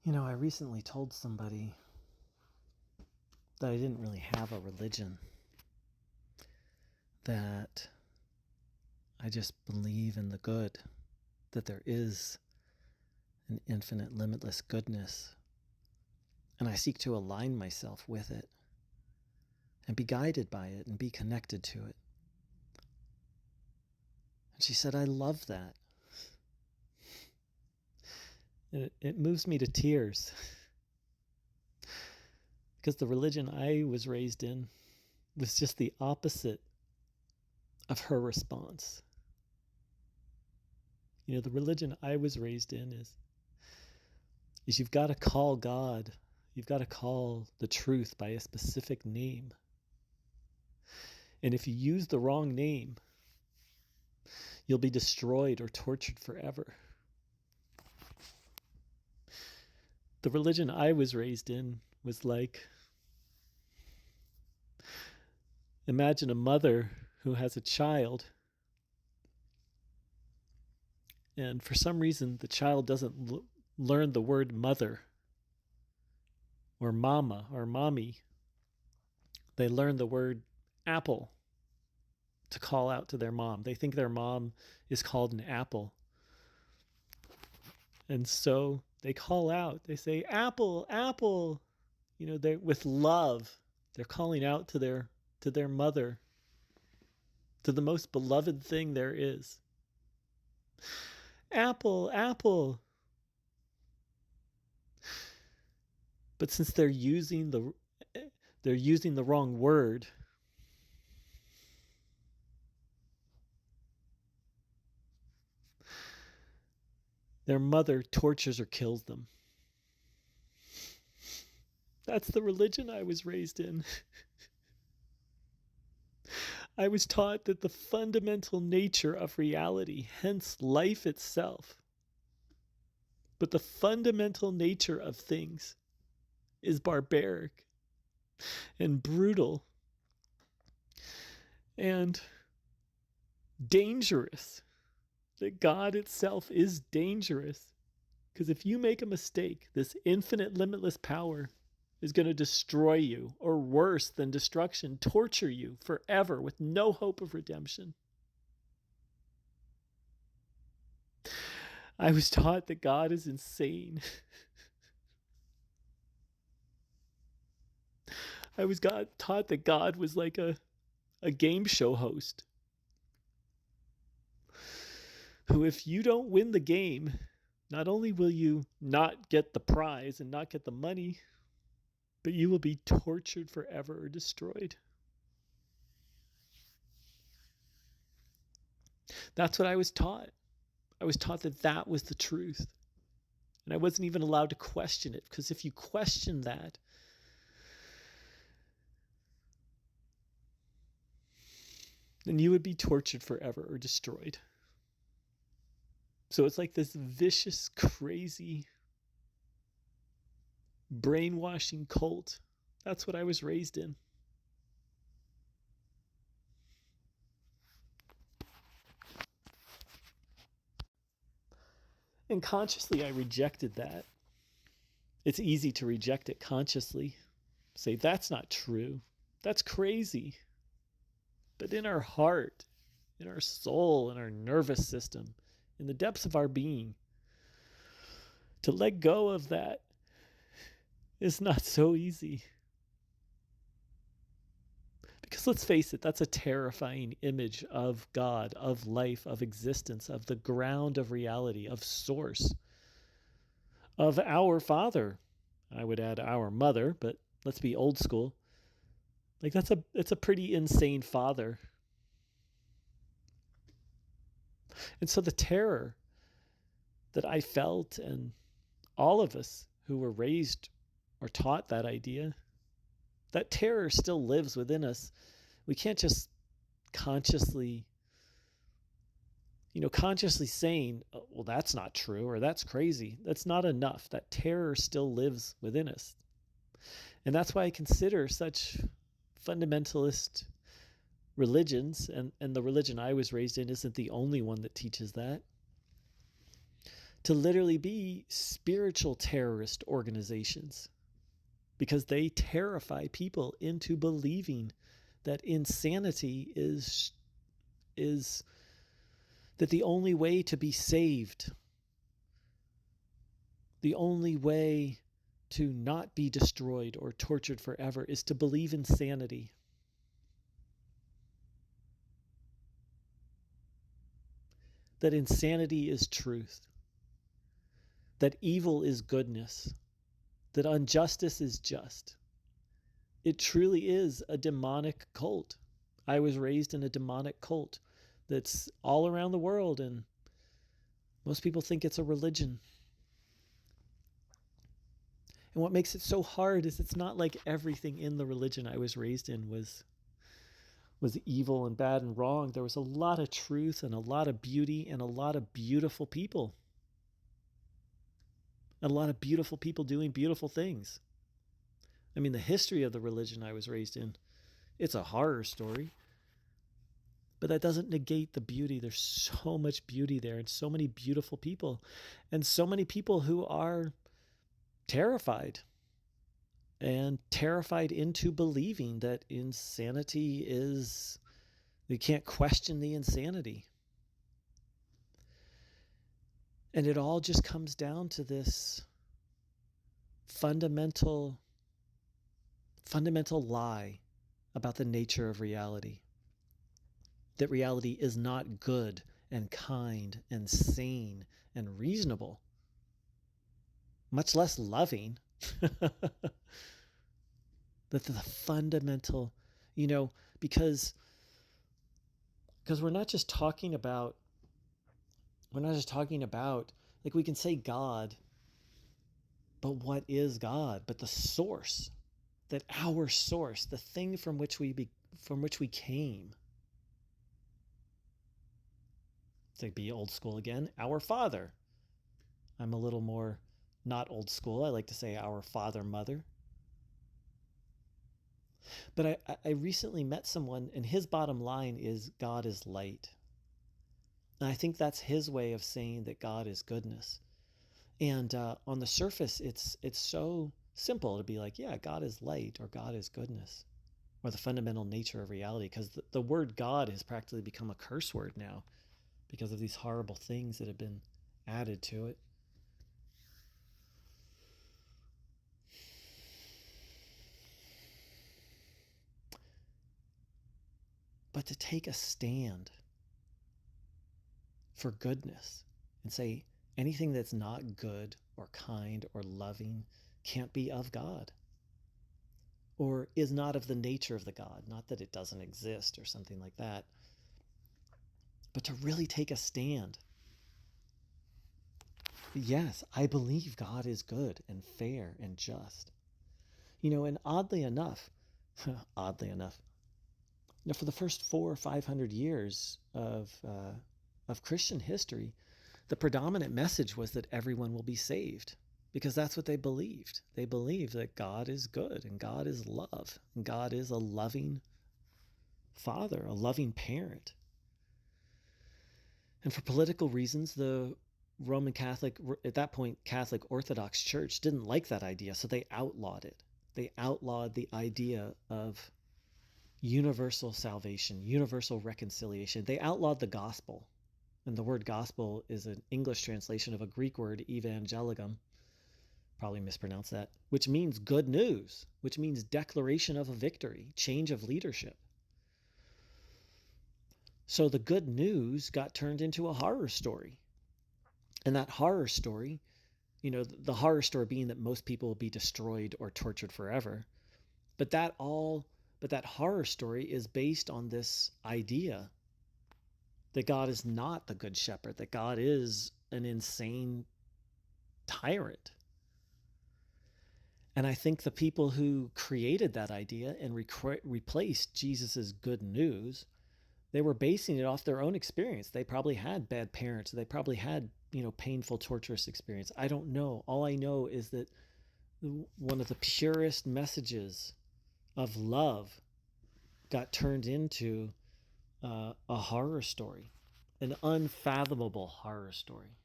I recently told somebody that I didn't really have a religion, that I just believe in the good, that there is an infinite, limitless goodness, and I seek to align myself with it and be guided by it and be connected to it. And she said, I love that. And it moves me to tears because the religion I was raised in was just the opposite of her response. The religion I was raised in is you've got to call God, you've got to call the truth by a specific name. And if you use the wrong name, you'll be destroyed or tortured forever. The religion I was raised in was like, imagine a mother who has a child, and for some reason the child doesn't learn the word mother or mama or mommy. They learn the word apple to call out to their mom. They think their mom is called an apple. And so they call out. They say, apple, apple. They're with love. They're calling out to their mother, to the most beloved thing there is. Apple, apple. But since they're using the wrong word, their mother tortures or kills them. That's the religion I was raised in. I was taught that the fundamental nature of reality, hence life itself, but the fundamental nature of things is barbaric and brutal and dangerous. That God itself is dangerous. Because if you make a mistake, this infinite, limitless power is going to destroy you, or worse than destruction, torture you forever with no hope of redemption. I was taught that God is insane. I was taught that God was like a game show host who, if you don't win the game, not only will you not get the prize and not get the money, but you will be tortured forever or destroyed. That's what I was taught. I was taught that that was the truth. And I wasn't even allowed to question it, because if you question that, then you would be tortured forever or destroyed. So it's like this vicious, crazy, brainwashing cult. That's what I was raised in. And consciously, I rejected that. It's easy to reject it consciously. Say, that's not true. That's crazy. But in our heart, in our soul, in our nervous system, in the depths of our being, to let go of that is not so easy. Because let's face it, that's a terrifying image of God, of life, of existence, of the ground of reality, of source, of our Father. I would add our mother, but let's be old school. Like it's a pretty insane father. And so the terror that I felt, and all of us who were raised or taught that idea, that terror still lives within us. We can't just consciously saying, oh, well, that's not true or that's crazy. That's not enough. That terror still lives within us. And that's why I consider such fundamentalist religions, and the religion I was raised in isn't the only one that teaches that, to literally be spiritual terrorist organizations, because they terrify people into believing that insanity is that the only way to be saved, the only way to not be destroyed or tortured forever, is to believe insanity. That insanity is truth. That evil is goodness. That injustice is just. It truly is a demonic cult. I was raised in a demonic cult that's all around the world, and most people think it's a religion. And what makes it so hard is it's not like everything in the religion I was raised in was evil and bad and wrong. There was a lot of truth and a lot of beauty and a lot of beautiful people. And a lot of beautiful people doing beautiful things. I mean, the history of the religion I was raised in, it's a horror story. But that doesn't negate the beauty. There's so much beauty there, and so many beautiful people, and so many people who are terrified, and terrified into believing that insanity is, you can't question the insanity. And it all just comes down to this fundamental lie about the nature of reality. That reality is not good and kind and sane and reasonable, much less loving. That the fundamental, because we're not just talking about, like, we can say God, but what is God? But the source, that our source, the thing from which we came. To be old school again, our Father. I'm a little more not old school. I like to say our Father, Mother. But I recently met someone, and his bottom line is God is light. And I think that's his way of saying that God is goodness. And on the surface, it's so simple to be like, yeah, God is light, or God is goodness, or the fundamental nature of reality, because the word God has practically become a curse word now because of these horrible things that have been added to it. But to take a stand for goodness and say anything that's not good or kind or loving can't be of God, or is not of the nature of the God, not that it doesn't exist or something like that, but to really take a stand. Yes, I believe God is good and fair and just. And oddly enough, for the first 400 or 500 years of Christian history, the predominant message was that everyone will be saved, because that's what they believed. They believed that God is good, and God is love, and God is a loving father, a loving parent. And for political reasons, the Roman Catholic, at that point, Catholic Orthodox Church didn't like that idea, so they outlawed it. They outlawed the idea of universal salvation, universal reconciliation. They outlawed the gospel. And the word gospel is an English translation of a Greek word, evangelicum, probably mispronounced that, which means good news, which means declaration of a victory, change of leadership. So the good news got turned into a horror story. And that horror story, the horror story being that most people will be destroyed or tortured forever. But that horror story is based on this idea that God is not the good shepherd, that God is an insane tyrant. And I think the people who created that idea and replaced Jesus's good news, they were basing it off their own experience. They probably had bad parents. They probably had, painful, torturous experience. I don't know. All I know is that one of the purest messages of love got turned into a horror story, an unfathomable horror story.